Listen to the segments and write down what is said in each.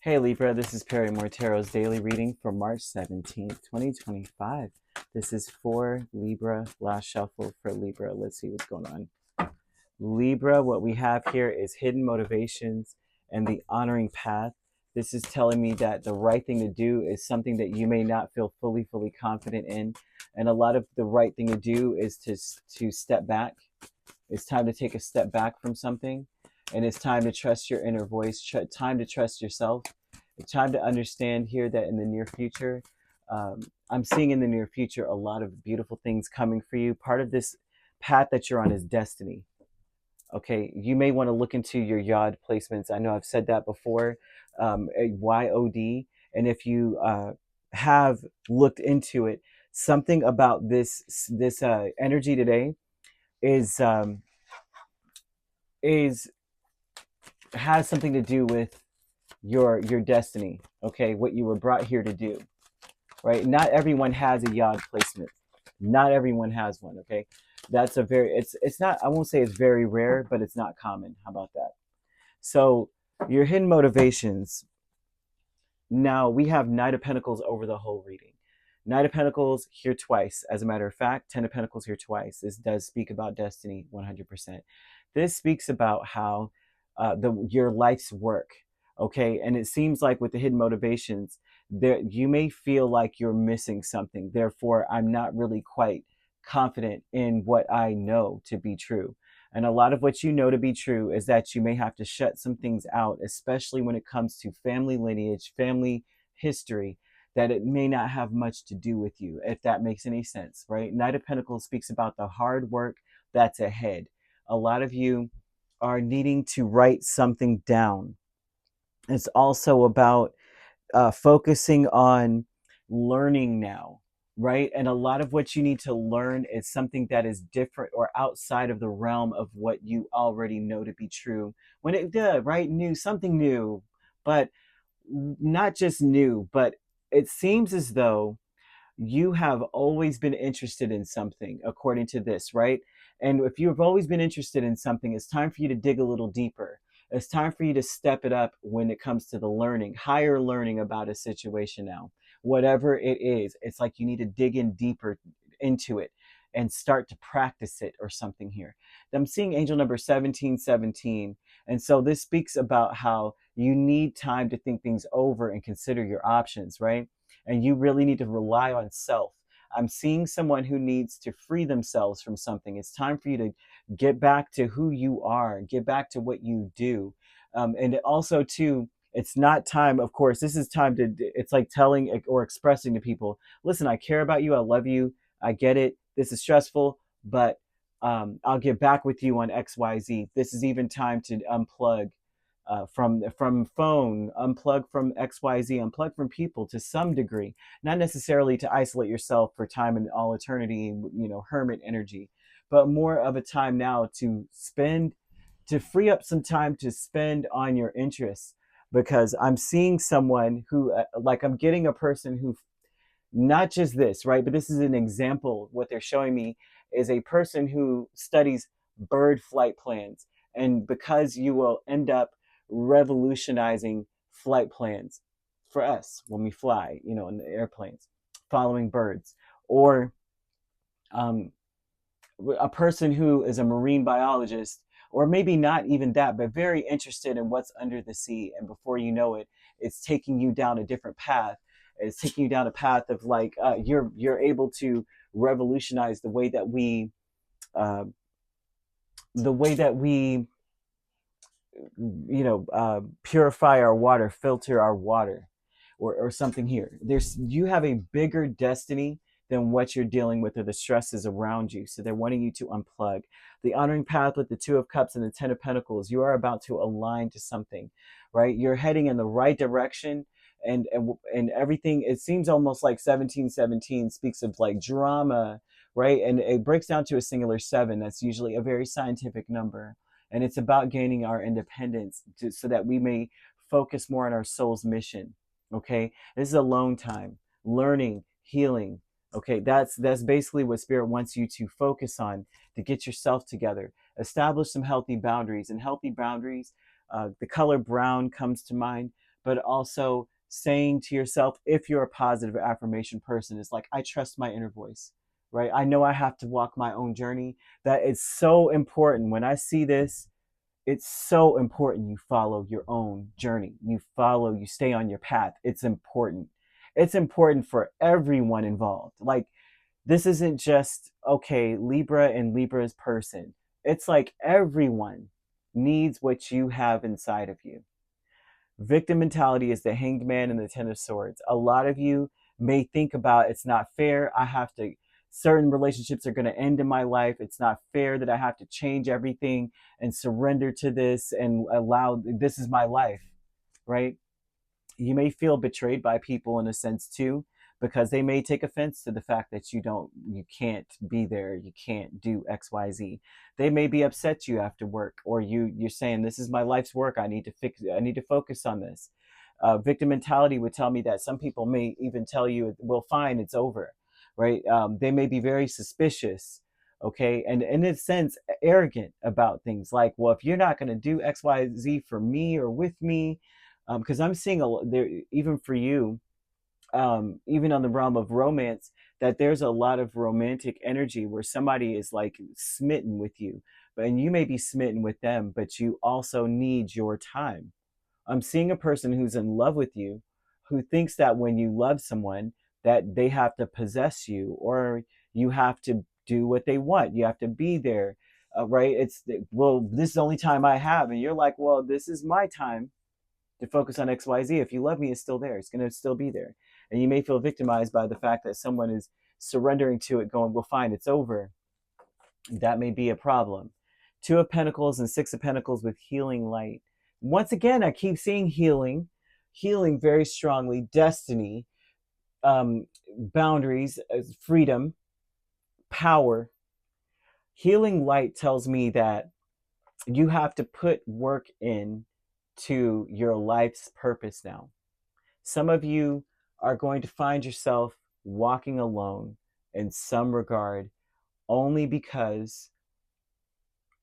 Hey Libra, this is Perrymore Tarot's daily reading for March 17th, 2025. This is for Libra, last shuffle for Libra. Let's see what's going on. Libra, what we have here is hidden motivations and the honoring path. This is telling me that the right thing to do is something that you may not feel fully confident in. And a lot of the right thing to do is to step back. It's time to take a step back from something. And it's time to trust your inner voice, time to trust yourself. It's time to understand here that in the near future, I'm seeing in the near future a lot of beautiful things coming for you. Part of this path that you're on is destiny. Okay, you may want to look into your yod placements. I know I've said that before, YOD. And if you have looked into it, something about this energy today is is has something to do with your destiny. Okay, what you were brought here to do. Right? Not everyone has a yod placement. Not everyone has one. Okay, that's a very it's not, I won't say it's very rare, but it's not common. How about that? So your hidden motivations. Now we have Knight of Pentacles over the whole reading. Knight of Pentacles here twice. As a matter of fact, Ten of Pentacles here twice. This does speak about destiny 100%. This speaks about how your life's work. Okay, and it seems like with the hidden motivations, there you may feel like you're missing something. Therefore, I'm not really quite confident in what I know to be true. And a lot of what you know to be true is that you may have to shut some things out, especially when it comes to family lineage, family history, that it may not have much to do with you, if that makes any sense, right? Knight of Pentacles speaks about the hard work that's ahead. A lot of you are needing to write something down. It's also about focusing on learning now, right? And a lot of what you need to learn is something that is different or outside of the realm of what you already know to be true. When it did, right? New, something new, but not just new, but it seems as though you have always been interested in something, according to this, right? And if you've always been interested in something, it's time for you to dig a little deeper. It's time for you to step it up when it comes to the learning, higher learning about a situation now. Whatever it is, it's like you need to dig in deeper into it and start to practice it or something here. I'm seeing angel number 1717. And so this speaks about how you need time to think things over and consider your options, right? And you really need to rely on self. I'm seeing someone who needs to free themselves from something. It's time for you to get back to who you are, get back to what you do. And also, too, it's not time, of course, this is time to, it's like telling or expressing to people, listen, I care about you. I love you. I get it. This is stressful, but I'll get back with you on XYZ. This is even time to unplug from phone, unplug from XYZ, unplug from people to some degree, not necessarily to isolate yourself for time and all eternity, hermit energy, but more of a time now to spend, to free up some time to spend on your interests. Because I'm seeing someone who, like, I'm getting a person who, not just this, right? But this is an example. What they're showing me is a person who studies bird flight plans. And because you will end up revolutionizing flight plans for us when we fly, in the airplanes, following birds. Or a person who is a marine biologist, or maybe not even that, but very interested in what's under the sea. And before you know it, it's taking you down a different path. It's taking you down a path of like you're able to revolutionize the way that we uh, the way that we purify our water, filter our water, or something here. You have a bigger destiny than what you're dealing with or the stresses around you. So they're wanting you to unplug. The honoring path with the Two of Cups and the Ten of Pentacles, you are about to align to something, right? You're heading in the right direction. And everything, it seems almost like 1717 speaks of like drama, right? And it breaks down to a singular 7. That's usually a very scientific number. And it's about gaining our independence so that we may focus more on our soul's mission. Okay, this is alone time, learning, healing. Okay, that's basically what Spirit wants you to focus on, to get yourself together, establish some healthy boundaries. And healthy boundaries, the color brown comes to mind, but also saying to yourself, if you're a positive affirmation person, is like, I trust my inner voice, right? I know I have to walk my own journey. That is so important. When I see this, it's so important you follow your own journey. You stay on your path. It's important. It's important for everyone involved. Like, this isn't just, okay, Libra and Libra's person. It's like everyone needs what you have inside of you. Victim mentality is the hanged man and the ten of swords. A lot of you may think about, it's not fair. Certain relationships are going to end in my life. It's not fair that I have to change everything and surrender to this and allow, this is my life, right? You may feel betrayed by people in a sense too, because they may take offense to the fact that you can't be there, you can't do XYZ. They may be upset you after work, or you're saying, this is my life's work, I need to focus on this. Victim mentality would tell me that some people may even tell you, well, fine, it's over, right? They may be very suspicious, okay, and in a sense arrogant about things, like, well, if you're not going to do XYZ for me or with me, because I'm seeing there, even for you, even on the realm of romance, that there's a lot of romantic energy where somebody is like smitten with you, and you may be smitten with them, but you also need your time. I'm seeing a person who's in love with you, who thinks that when you love someone, that they have to possess you, or you have to do what they want. You have to be there, right? Well, this is the only time I have. And you're like, well, this is my time to focus on XYZ. If you love me, it's still there. It's going to still be there. And you may feel victimized by the fact that someone is surrendering to it, going, well, fine, it's over. That may be a problem. Two of Pentacles and Six of Pentacles with healing light. Once again, I keep seeing healing very strongly, destiny, boundaries, freedom, power. Healing light tells me that you have to put work in to your life's purpose now. Some of you are going to find yourself walking alone in some regard, only because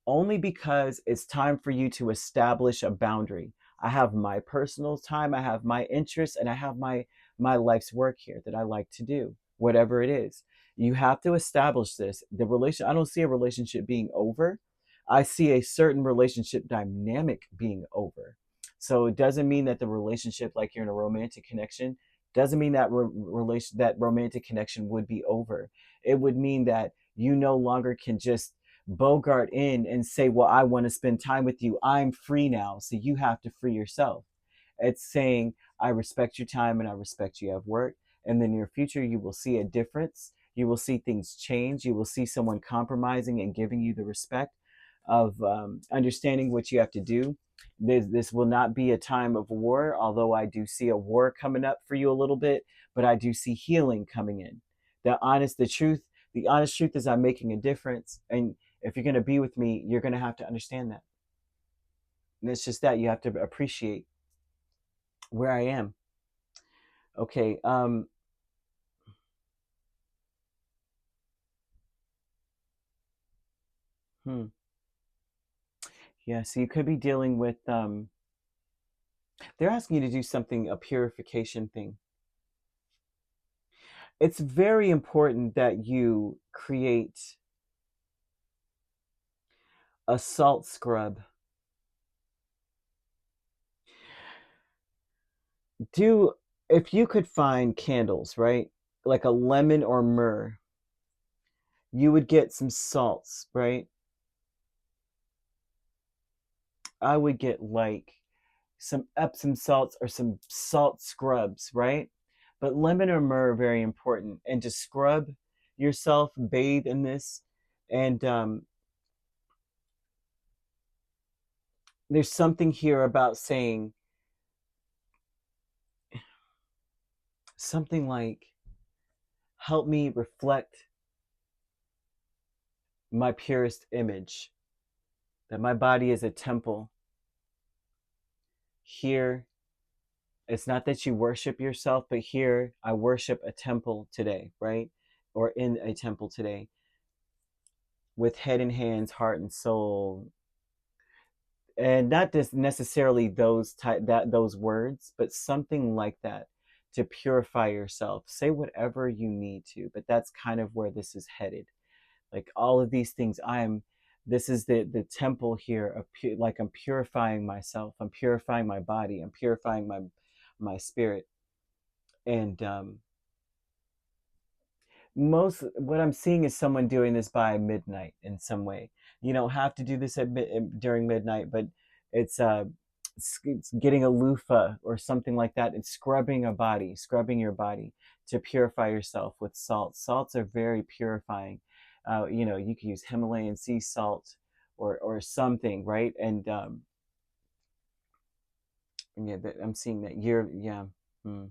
it's time for you to establish a boundary. I have my personal time, I have my interests, and I have my life's work here that I like to do, whatever it is. You have to establish this. I don't see a relationship being over. I see a certain relationship dynamic being over. So it doesn't mean that the relationship, like you're in a romantic connection, doesn't mean that that romantic connection would be over. It would mean that you no longer can just bogart in and say, well, I want to spend time with you, I'm free now, so you have to free yourself. It's saying, I respect your time and I respect you have work, and in the near future you will see a difference. You will see things change. You will see someone compromising and giving you the respect of understanding what you have to do. This will not be a time of war, although I do see a war coming up for you a little bit, but I do see healing coming in. The honest truth is, I'm making a difference, and if you're going to be with me, you're going to have to understand that. And it's just that you have to appreciate where I am. Okay. Yeah, so you could be dealing with, they're asking you to do something, a purification thing. It's very important that you create a salt scrub. If you could find candles, right? Like a lemon or myrrh, you would get some salts, right? I would get like some Epsom salts or some salt scrubs, right? But lemon or myrrh are very important. And to scrub yourself, bathe in this. And there's something here about saying something like, help me reflect my purest image, that my body is a temple. Here, it's not that you worship yourself, but here I worship a temple today, right? Or in a temple today, with head and hands, heart and soul. and not just necessarily those words, but something like that to purify yourself. Say whatever you need to, but that's kind of where this is headed. Like all of these things, this is the temple here of like I'm purifying myself, I'm purifying my body, I'm purifying my spirit. And most what I'm seeing is someone doing this by midnight in some way. You don't have to do this during midnight, but it's it's getting a loofah or something like that and scrubbing your body to purify yourself with salt. Salts are very purifying. You know, you can use Himalayan sea salt or something, right? And yeah, I'm seeing that you're yeah. Hmm.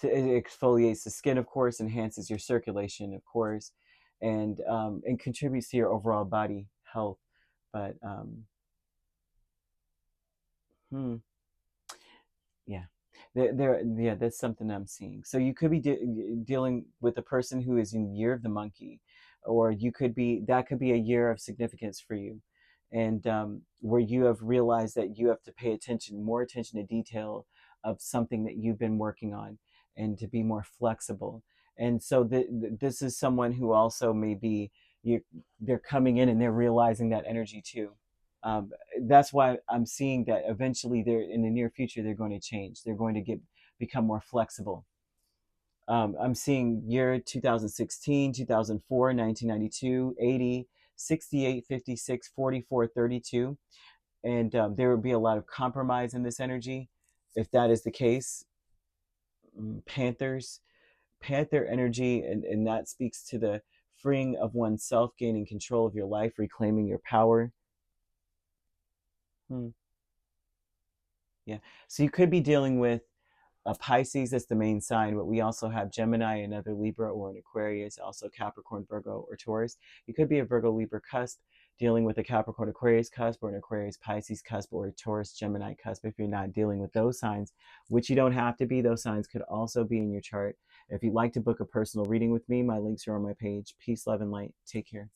It exfoliates the skin, of course, enhances your circulation, of course, and contributes to your overall body health. But hmm, yeah, yeah, that's something I'm seeing. So you could be dealing with a person who is in year of the monkey, or you could be that could be a year of significance for you, and where you have realized that you have to pay more attention to detail of something that you've been working on, and to be more flexible. And so this is someone who also may be you. They're coming in and they're realizing that energy too. Um, that's why I'm seeing that eventually they're in the near future they're going to change. They're going to become more flexible. I'm seeing year 2016, 2004, 1992, 80, 68, 56, 44, 32, and there will be a lot of compromise in this energy. If that is the case, Panthers, Panther energy, and that speaks to the freeing of oneself, gaining control of your life, reclaiming your power. Hmm. Yeah. So you could be dealing with a Pisces, that's the main sign, but we also have Gemini, another Libra, or an Aquarius, also Capricorn, Virgo, or Taurus. You could be a Virgo Libra cusp dealing with a Capricorn Aquarius cusp, or an Aquarius Pisces cusp, or a Taurus Gemini cusp if you're not dealing with those signs, which you don't have to be. Those signs could also be in your chart. If you'd like to book a personal reading with me, my links are on my page. Peace, love, and light. Take care.